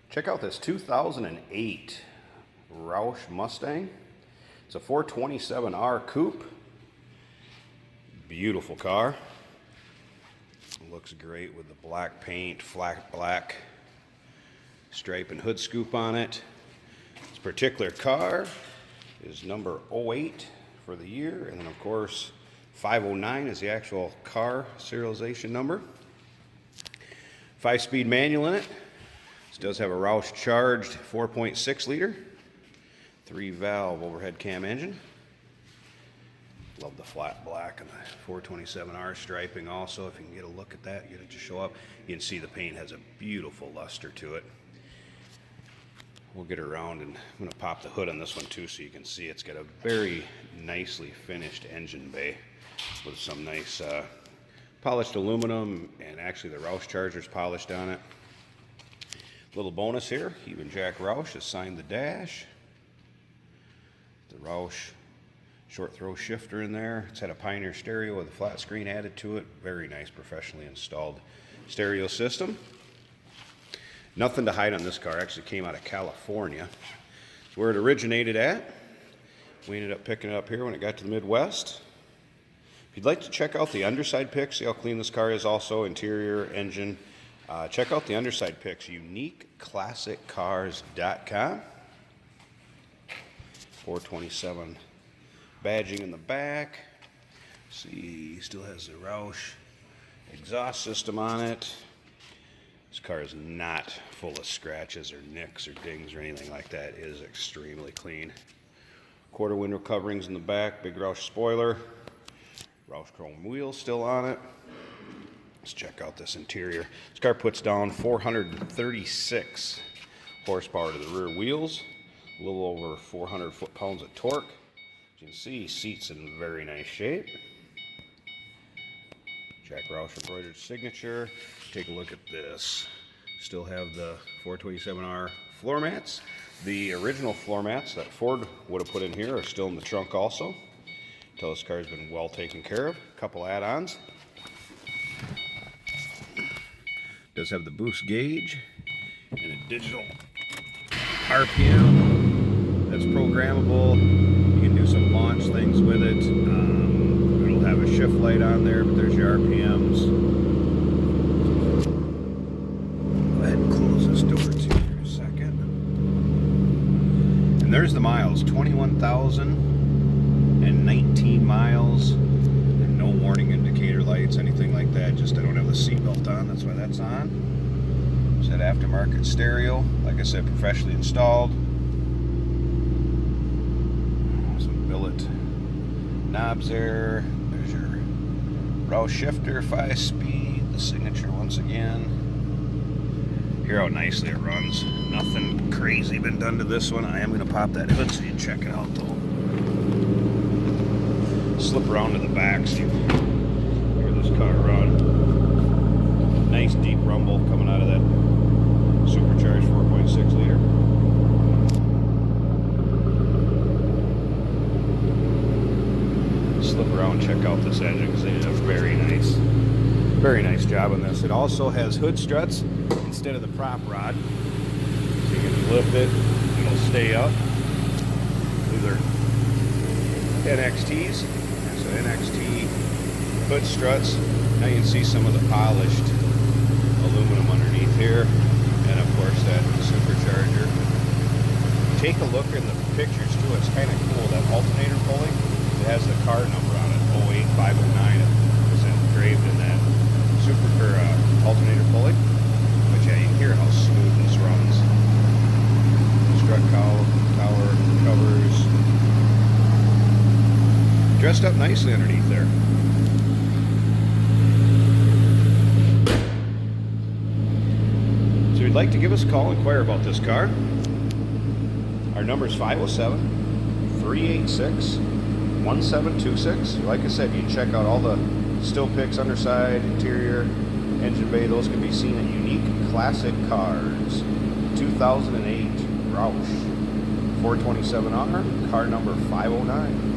Check out this 2008 Roush Mustang. It's a 427R coupe. Beautiful car. Looks great with the black paint, flat black stripe and hood scoop on it. This particular car is number 08 for the year, and then of course 509 is the actual car serialization number. 5-speed manual in it. This does have a Roush charged 4.6 liter, 3-valve overhead cam engine. Love the flat black and the 427R striping also. If you can get a look at that, get it to show up. You can see the paint has a beautiful luster to it. We'll get around and I'm going to pop the hood on this one too so you can see it's got a very nicely finished engine bay with some nice polished aluminum, and actually the Roush charger's polished on it. Little bonus here, even Jack Roush has signed the dash. The Roush short throw shifter in there. It's had a Pioneer stereo with a flat screen added to it. Very nice professionally installed stereo system. Nothing to hide on this car. Actually came out of California. It's where it originated at. We ended up picking it up here when it got to the Midwest. If you'd like to check out the underside pics, see how clean this car is, also interior, engine, check out the underside pics, uniqueclassiccars.com. 427 badging in the back. See, still has the Roush exhaust system on it. This car is not full of scratches or nicks or dings or anything like that. It is extremely clean. Quarter window coverings in the back, big Roush spoiler. Roush chrome wheels still on it. Let's check out this interior. This car puts down 436 horsepower to the rear wheels, a little over 400 foot-pounds of torque. As you can see, seats in very nice shape. Jack Roush embroidered signature. Take a look at this. Still have the 427R floor mats. The original floor mats that Ford would have put in here are still in the trunk also. Until this car's been well taken care of. A couple add-ons. Does have the boost gauge and a digital RPM that's programmable. You can do some launch things with it. It'll have a shift light on there, but there's your RPMs. Go ahead and close this door too for a second. And there's the miles, 21,019 miles. And no warning indicator lights, anything like that. Just I don't have the seatbelt on, that's why that's on. It's that aftermarket stereo. Like I said, professionally installed. Some billet knobs there. There's your Roush shifter, 5-speed, the signature once again. Hear how nicely it runs. Nothing crazy been done to this one. I am going to pop that hood so you can check it out though. Slip around to the back so you can hear this car run. Nice deep rumble coming out of that Supercharged 4.6 liter. Slip around, check out this engine because they did a very nice job on this. It also has hood struts instead of the prop rod. So you can lift it, it'll stay up. These are NXTs. So NXT hood struts. Now you can see some of the polished aluminum underneath here. And of course that supercharger. Take a look in the pictures too. It's kind of cool. That alternator pulley, it has the car number on it, 08509. It's engraved in that alternator pulley. But yeah, you can hear how smooth this runs. Strut tower covers. Dressed up nicely underneath there. So if you'd like to give us a call, inquire about this car. Our number is 507-386-1726. Like I said, you can check out all the still pics, underside, interior, engine bay. Those can be seen at Unique Classic Cars. 2008 Roush 427R, car number 509.